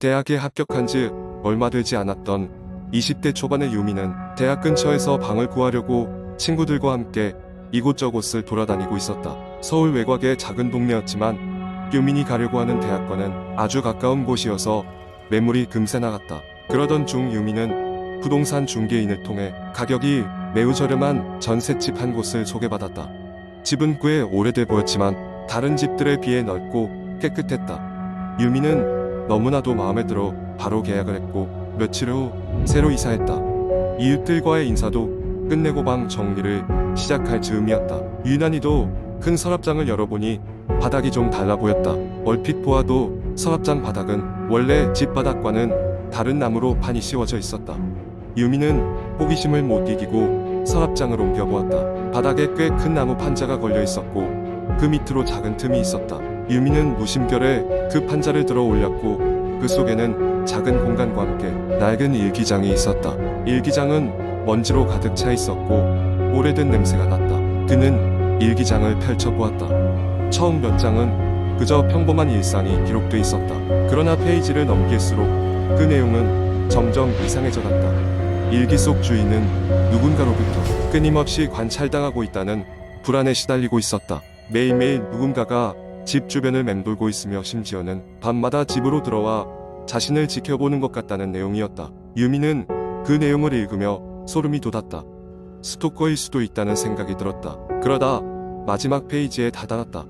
대학에 합격한 지 얼마 되지 않았던 20대 초반의 유미는 대학 근처에서 방을 구하려고 친구들과 함께 이곳저곳을 돌아다니고 있었다. 서울 외곽의 작은 동네였지만 유민이 가려고 하는 대학과는 아주 가까운 곳이어서 매물이 금세 나갔다. 그러던 중 유미는 부동산 중개인을 통해 가격이 매우 저렴한 전셋집 한 곳을 소개받았다. 집은 꽤 오래돼 보였지만 다른 집들에 비해 넓고 깨끗했다. 유미는 너무나도 마음에 들어 바로 계약을 했고 며칠 후 새로 이사했다. 이웃들과의 인사도 끝내고 방 정리를 시작할 즈음이었다. 유난히도 큰 서랍장을 열어보니 바닥이 좀 달라 보였다. 얼핏 보아도 서랍장 바닥은 원래 집 바닥과는 다른 나무로 판이 씌워져 있었다. 유미는 호기심을 못 이기고 서랍장을 옮겨보았다. 바닥에 꽤 큰 나무 판자가 걸려 있었고 그 밑으로 작은 틈이 있었다. 유미는 무심결에 그 판자를 들어 올렸고 그 속에는 작은 공간과 함께 낡은 일기장이 있었다. 일기장은 먼지로 가득 차 있었고 오래된 냄새가 났다. 그는 일기장을 펼쳐보았다. 처음 몇 장은 그저 평범한 일상이 기록돼 있었다. 그러나 페이지를 넘길수록 그 내용은 점점 이상해져 갔다. 일기 속 주인은 누군가로부터 끊임없이 관찰당하고 있다는 불안에 시달리고 있었다. 매일매일 누군가가 집 주변을 맴돌고 있으며 심지어는 밤마다 집으로 들어와 자신을 지켜보는 것 같다는 내용이었다. 유미는 그 내용을 읽으며 소름이 돋았다. 스토커일 수도 있다는 생각이 들었다. 그러다 마지막 페이지에 다다랐다.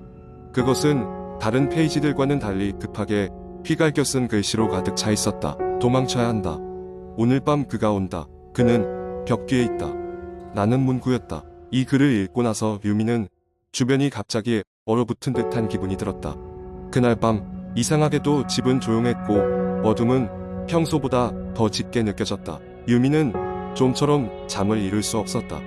그것은 다른 페이지들과는 달리 급하게 휘갈겨 쓴 글씨로 가득 차 있었다. 도망쳐야 한다. 오늘 밤 그가 온다. 그는 벽 뒤에 있다. 나는 문구였다. 이 글을 읽고 나서 유미는 주변이 갑자기 얼어붙은 듯한 기분이 들었다. 그날 밤 이상하게도 집은 조용했고 어둠은 평소보다 더 짙게 느껴졌다. 유미는 좀처럼 잠을 이룰 수 없었다.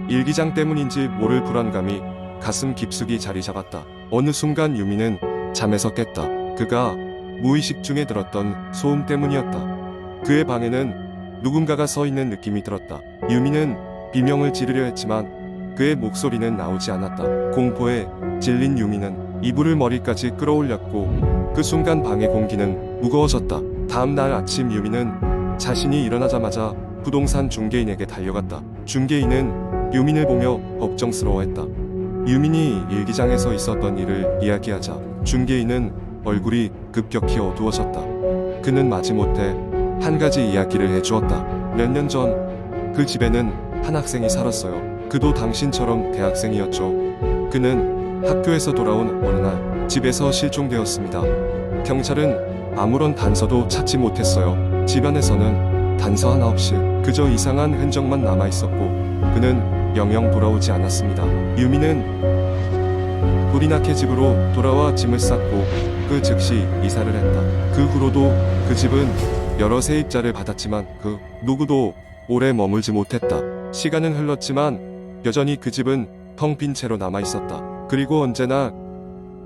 일기장 때문인지 모를 불안감이 가슴 깊숙이 자리 잡았다. 어느 순간 유미는 잠에서 깼다. 그가 무의식 중에 들었던 소음 때문이었다. 그의 방에는 누군가가 서 있는 느낌이 들었다. 유미는 비명을 지르려 했지만 그의 목소리는 나오지 않았다. 공포에 질린 유미는 이불을 머리까지 끌어올렸고 그 순간 방의 공기는 무거워졌다. 다음 날 아침 유미는 자신이 일어나자마자 부동산 중개인에게 달려갔다. 중개인은 유민을 보며 걱정스러워했다. 유민이 일기장에서 있었던 일을 이야기하자 중개인은 얼굴이 급격히 어두워졌다. 그는 마지못해 한 가지 이야기를 해주었다. 몇 년 전 그 집에는 한 학생이 살았어요. 그도 당신처럼 대학생이었죠. 그는 학교에서 돌아온 어느 날 집에서 실종되었습니다. 경찰은 아무런 단서도 찾지 못했어요. 집안에서는 단서 하나 없이 그저 이상한 흔적만 남아있었고 그는 영영 돌아오지 않았습니다. 유미는 불이 나게 집으로 돌아와 짐을 쌌고 그 즉시 이사를 했다. 그 후로도 그 집은 여러 세입자를 받았지만 그 누구도 오래 머물지 못했다. 시간은 흘렀지만 여전히 그 집은 텅 빈 채로 남아있었다. 그리고 언제나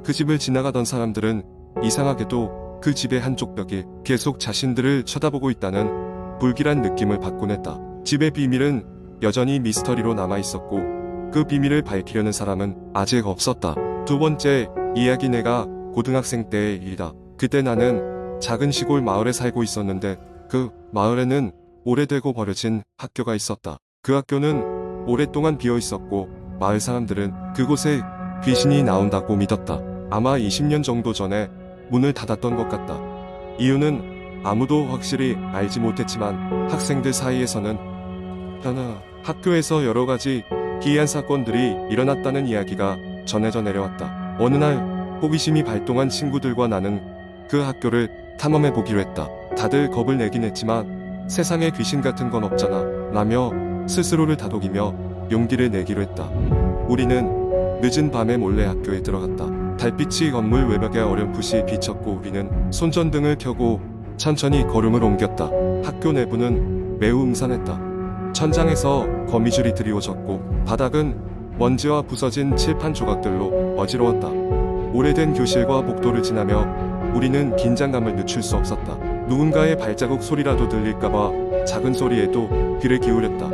그 집을 지나가던 사람들은 이상하게도 그 집의 한쪽 벽이 계속 자신들을 쳐다보고 있다는 불길한 느낌을 받곤 했다. 집의 비밀은 여전히 미스터리로 남아있었고 그 비밀을 밝히려는 사람은 아직 없었다. 두 번째 이야기. 내가 고등학생 때의 일이다. 그때 나는 작은 시골 마을에 살고 있었는데 그 마을에는 오래되고 버려진 학교가 있었다. 그 학교는 오랫동안 비어 있었고 마을 사람들은 그곳에 귀신이 나온다고 믿었다. 아마 20년 정도 전에 문을 닫았던 것 같다. 이유는 아무도 확실히 알지 못했지만 학생들 사이에서는 학교에서 여러 가지 기이한 사건들이 일어났다는 이야기가 전해져 내려왔다. 어느 날 호기심이 발동한 친구들과 나는 그 학교를 탐험해 보기로 했다. 다들 겁을 내긴 했지만 세상에 귀신 같은 건 없잖아 라며 스스로를 다독이며 용기를 내기로 했다. 우리는 늦은 밤에 몰래 학교에 들어갔다. 달빛이 건물 외벽에 어렴풋이 비쳤고 우리는 손전등을 켜고 천천히 걸음을 옮겼다. 학교 내부는 매우 음산했다. 천장에서 거미줄이 드리워졌고 바닥은 먼지와 부서진 칠판 조각들로 어지러웠다. 오래된 교실과 복도를 지나며 우리는 긴장감을 늦출 수 없었다. 누군가의 발자국 소리라도 들릴까봐 작은 소리에도 귀를 기울였다.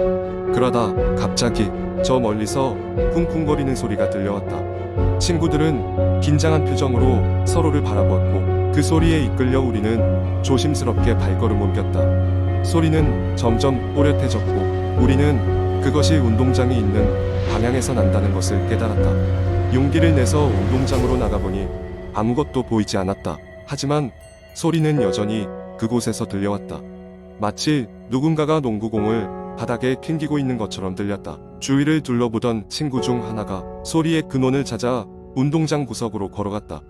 그러다 갑자기 저 멀리서 쿵쿵거리는 소리가 들려왔다. 친구들은 긴장한 표정으로 서로를 바라보았고 그 소리에 이끌려 우리는 조심스럽게 발걸음 옮겼다. 소리는 점점 또렷해졌고 우리는 그것이 운동장이 있는 방향에서 난다는 것을 깨달았다. 용기를 내서 운동장으로 나가보니 아무것도 보이지 않았다. 하지만 소리는 여전히 그곳에서 들려왔다. 마치 누군가가 농구공을 바닥에 튕기고 있는 것처럼 들렸다. 주위를 둘러보던 친구 중 하나가 소리의 근원을 찾아 운동장 구석으로 걸어갔다.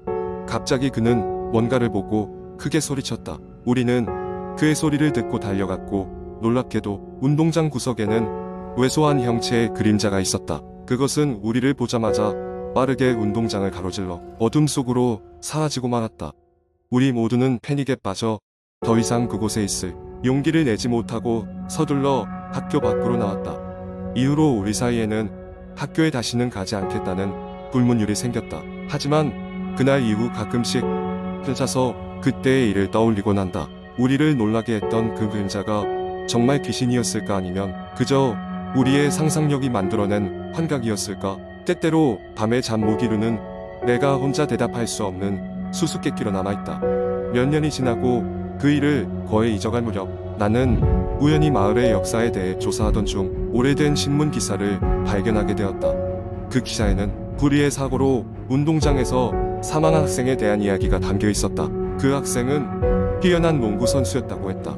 갑자기 그는 뭔가를 보고 크게 소리쳤다. 우리는 그의 소리를 듣고 달려갔고 놀랍게도 운동장 구석에는 왜소한 형체의 그림자가 있었다. 그것은 우리를 보자마자 빠르게 운동장을 가로질러 어둠 속으로 사라지고 말았다. 우리 모두는 패닉에 빠져 더 이상 그곳에 있을 용기를 내지 못하고 서둘러 학교 밖으로 나왔다. 이후로 우리 사이에는 학교에 다시는 가지 않겠다는 불문율이 생겼다. 하지만 그날 이후 가끔씩 혼자서 그때의 일을 떠올리곤 한다. 우리를 놀라게 했던 그 그림자가 정말 귀신이었을까 아니면 그저 우리의 상상력이 만들어낸 환각이었을까? 때때로 밤에 잠 못 이루는 내가 혼자 대답할 수 없는 수수께끼로 남아있다. 몇 년이 지나고 그 일을 거의 잊어갈 무렵 나는 우연히 마을의 역사에 대해 조사하던 중 오래된 신문 기사를 발견하게 되었다. 그 기사에는 불의의 사고로 운동장에서 사망한 학생에 대한 이야기가 담겨 있었다. 그 학생은 뛰어난 농구 선수였다고 했다.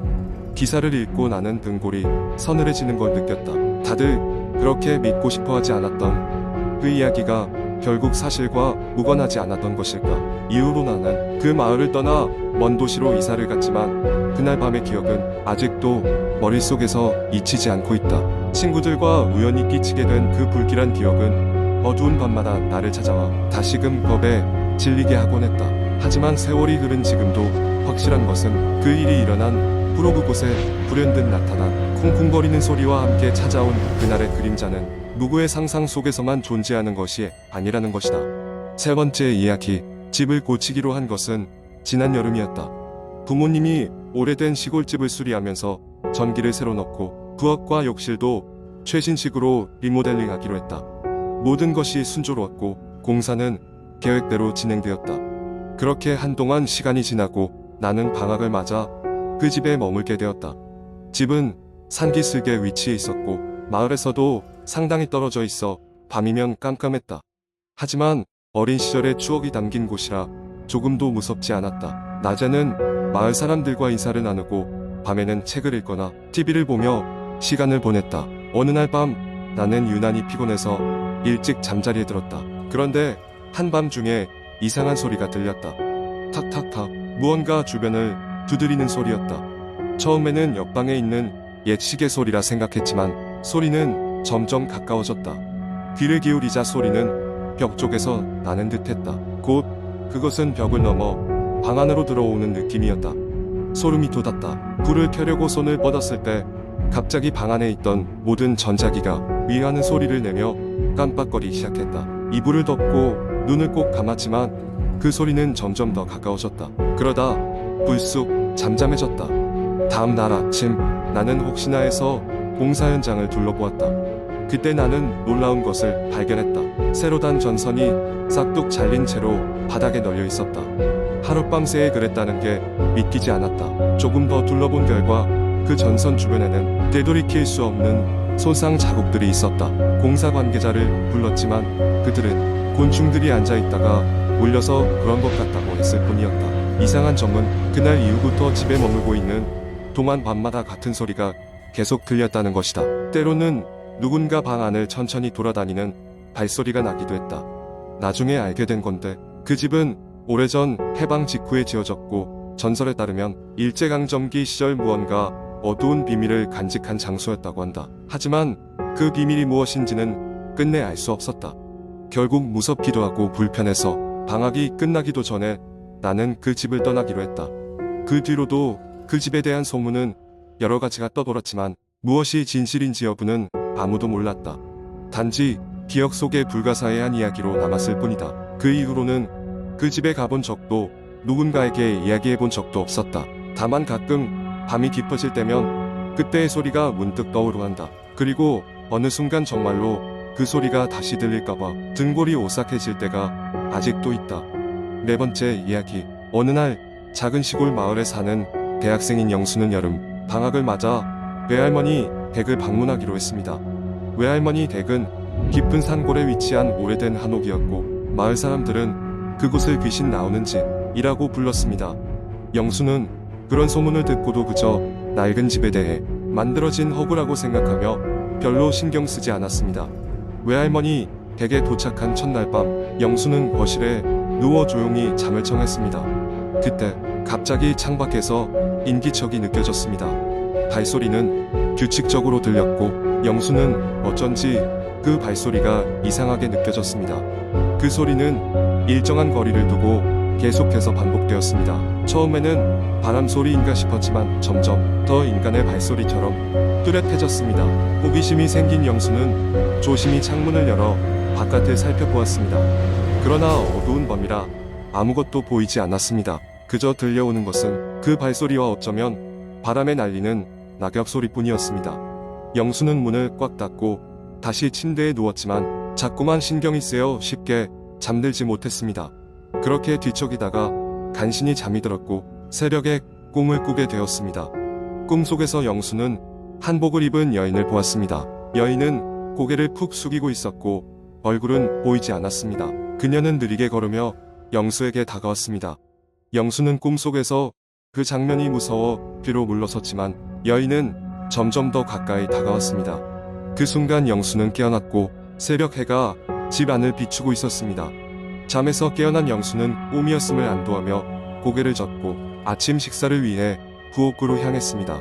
기사를 읽고 나는 등골이 서늘해지는 걸 느꼈다. 다들 그렇게 믿고 싶어 하지 않았던 그 이야기가 결국 사실과 무관하지 않았던 것일까? 이후로 나는 그 마을을 떠나 먼 도시로 이사를 갔지만 그날 밤의 기억은 아직도 머릿속에서 잊히지 않고 있다. 친구들과 우연히 끼치게 된 그 불길한 기억은 어두운 밤마다 나를 찾아와 다시금 겁에 질리게 하곤 했다. 하지만 세월이 흐른 지금도 확실한 것은 그 일이 일어난 후로 그곳에 불현듯 나타난 쿵쿵거리는 소리와 함께 찾아온 그날의 그림자는 누구의 상상 속에서만 존재하는 것이 아니라는 것이다. 세 번째 이야기, 집을 고치기로 한 것은 지난 여름이었다. 부모님이 오래된 시골집을 수리하면서 전기를 새로 넣고 부엌과 욕실도 최신식으로 리모델링하기로 했다. 모든 것이 순조로웠고 공사는 계획대로 진행되었다. 그렇게 한동안 시간이 지나고 나는 방학을 맞아 그 집에 머물게 되었다. 집은 산기슭에 위치해 있었고 마을에서도 상당히 떨어져 있어 밤이면 깜깜했다. 하지만 어린 시절의 추억이 담긴 곳이라 조금도 무섭지 않았다. 낮에는 마을 사람들과 인사를 나누고 밤에는 책을 읽거나 TV를 보며 시간을 보냈다. 어느 날 밤 나는 유난히 피곤해서 일찍 잠자리에 들었다. 그런데 한밤중에 이상한 소리가 들렸다. 탁탁탁 무언가 주변을 두드리는 소리였다. 처음에는 옆방에 있는 옛 시계 소리라 생각했지만 소리는 점점 가까워졌다. 귀를 기울이자 소리는 벽 쪽에서 나는 듯했다. 곧 그것은 벽을 넘어 방 안으로 들어오는 느낌이었다. 소름이 돋았다. 불을 켜려고 손을 뻗었을 때 갑자기 방 안에 있던 모든 전자기가 위하는 소리를 내며 깜빡거리기 시작했다. 이불을 덮고 눈을 꼭 감았지만 그 소리는 점점 더 가까워졌다. 그러다 불쑥 잠잠해졌다. 다음 날 아침 나는 혹시나 해서 공사 현장을 둘러보았다. 그때 나는 놀라운 것을 발견했다. 새로 단 전선이 싹둑 잘린 채로 바닥에 널려 있었다. 하룻밤새에 그랬다는 게 믿기지 않았다. 조금 더 둘러본 결과 그 전선 주변에는 되돌이킬 수 없는 손상 자국들이 있었다. 공사 관계자를 불렀지만 그들은 곤충들이 앉아있다가 몰려서 그런 것 같다고 했을 뿐이었다. 이상한 점은 그날 이후부터 집에 머물고 있는 동안 밤마다 같은 소리가 계속 들렸다는 것이다. 때로는 누군가 방 안을 천천히 돌아다니는 발소리가 나기도 했다. 나중에 알게 된 건데 그 집은 오래전 해방 직후에 지어졌고 전설에 따르면 일제강점기 시절 무언가 어두운 비밀을 간직한 장소였다고 한다. 하지만 그 비밀이 무엇인지는 끝내 알 수 없었다. 결국 무섭기도 하고 불편해서 방학이 끝나기도 전에 나는 그 집을 떠나기로 했다. 그 뒤로도 그 집에 대한 소문은 여러 가지가 떠돌았지만 무엇이 진실인지 여부는 아무도 몰랐다. 단지 기억 속에 불가사의한 이야기로 남았을 뿐이다. 그 이후로는 그 집에 가본 적도 누군가에게 이야기해본 적도 없었다. 다만 가끔 밤이 깊어질 때면 그때의 소리가 문득 떠오르한다. 그리고 어느 순간 정말로 그 소리가 다시 들릴까봐 등골이 오싹해질 때가 아직도 있다. 네 번째 이야기. 어느 날 작은 시골 마을에 사는 대학생인 영수는 여름 방학을 맞아 외할머니 댁을 방문하기로 했습니다. 외할머니 댁은 깊은 산골에 위치한 오래된 한옥이었고 마을 사람들은 그곳을 귀신 나오는 집이라고 불렀습니다. 영수는 그런 소문을 듣고도 그저 낡은 집에 대해 만들어진 허구라고 생각하며 별로 신경 쓰지 않았습니다. 외할머니 댁에 도착한 첫날 밤 영수는 거실에 누워 조용히 잠을 청했습니다. 그때 갑자기 창밖에서 인기척이 느껴졌습니다. 발소리는 규칙적으로 들렸고 영수는 어쩐지 그 발소리가 이상하게 느껴졌습니다. 그 소리는 일정한 거리를 두고 계속해서 반복되었습니다. 처음에는 바람 소리인가 싶었지만 점점 더 인간의 발소리처럼 뚜렷해졌습니다. 호기심이 생긴 영수는 조심히 창문을 열어 바깥을 살펴보았습니다. 그러나 어두운 밤이라 아무것도 보이지 않았습니다. 그저 들려오는 것은 그 발소리와 어쩌면 바람에 날리는 낙엽 소리뿐이었습니다. 영수는 문을 꽉 닫고 다시 침대에 누웠지만 자꾸만 신경이 쓰여 쉽게 잠들지 못했습니다. 그렇게 뒤척이다가 간신히 잠이 들었고 새벽에 꿈을 꾸게 되었습니다. 꿈속에서 영수는 한복을 입은 여인을 보았습니다. 여인은 고개를 푹 숙이고 있었고 얼굴은 보이지 않았습니다. 그녀는 느리게 걸으며 영수에게 다가왔습니다. 영수는 꿈속에서 그 장면이 무서워 뒤로 물러섰지만 여인은 점점 더 가까이 다가왔습니다. 그 순간 영수는 깨어났고 새벽 해가 집 안을 비추고 있었습니다. 잠에서 깨어난 영수는 꿈이었음을 안도하며 고개를 젓고 아침 식사를 위해 부엌으로 향했습니다.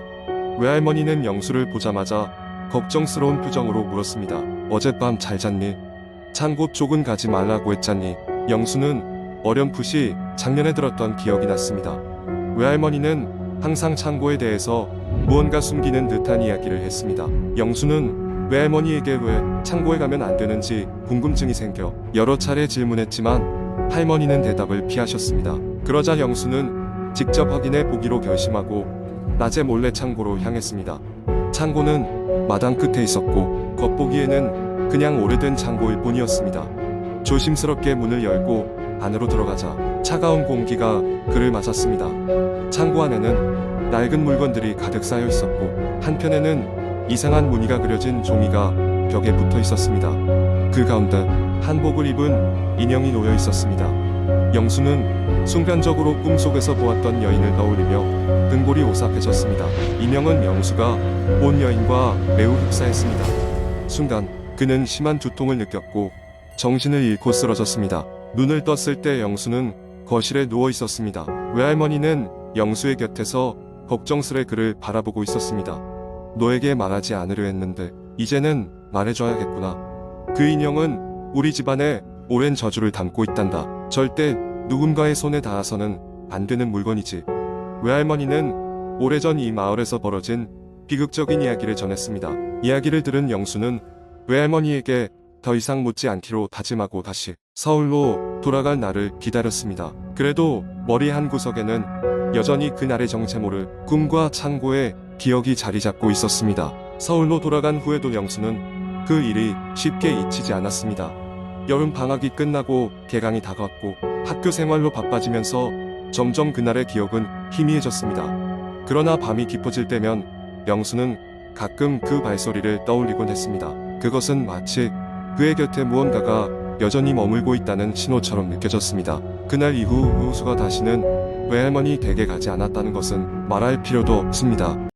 외할머니는 영수를 보자마자 걱정스러운 표정으로 물었습니다. 어젯밤 잘 잤니? 창고 쪽은 가지 말라고 했잖니? 영수는 어렴풋이 작년에 들었던 기억이 났습니다. 외할머니는 항상 창고에 대해서 무언가 숨기는 듯한 이야기를 했습니다. 영수는 외할머니에게 왜 창고에 가면 안 되는지 궁금증이 생겨 여러 차례 질문했지만 할머니는 대답을 피하셨습니다. 그러자 영수는 직접 확인해 보기로 결심하고 낮에 몰래 창고로 향했습니다. 창고는 마당 끝에 있었고 겉보기에는 그냥 오래된 창고일 뿐이었습니다. 조심스럽게 문을 열고 안으로 들어가자 차가운 공기가 그를 맞았습니다. 창고 안에는 낡은 물건들이 가득 쌓여 있었고 한편에는 이상한 무늬가 그려진 종이가 벽에 붙어 있었습니다. 그 가운데 한복을 입은 인형이 놓여 있었습니다. 영수는 순간적으로 꿈속에서 보았던 여인을 떠올리며 등골이 오싹해졌습니다. 인형은 영수가 본 여인과 매우 흡사했습니다. 순간 그는 심한 두통을 느꼈고 정신을 잃고 쓰러졌습니다. 눈을 떴을 때 영수는 거실에 누워 있었습니다. 외할머니는 영수의 곁에서 걱정스레 그를 바라보고 있었습니다. 너에게 말하지 않으려 했는데 이제는 말해줘야겠구나. 그 인형은 우리 집안에 오랜 저주를 담고 있단다. 절대 누군가의 손에 닿아서는 안 되는 물건이지. 외할머니는 오래전 이 마을에서 벌어진 비극적인 이야기를 전했습니다. 이야기를 들은 영수는 외할머니에게 더 이상 묻지 않기로 다짐하고 다시 서울로 돌아갈 날을 기다렸습니다. 그래도 머리 한 구석에는 여전히 그날의 정체 모를 꿈과 창고의 기억이 자리 잡고 있었습니다. 서울로 돌아간 후에도 영수는 그 일이 쉽게 잊히지 않았습니다. 여름 방학이 끝나고 개강이 다가왔고 학교 생활로 바빠지면서 점점 그날의 기억은 희미해졌습니다. 그러나 밤이 깊어질 때면 영수는 가끔 그 발소리를 떠올리곤 했습니다. 그것은 마치 그의 곁에 무언가가 여전히 머물고 있다는 신호처럼 느껴졌습니다. 그날 이후 영수가 다시는 외할머니 댁에 가지 않았다는 것은 말할 필요도 없습니다.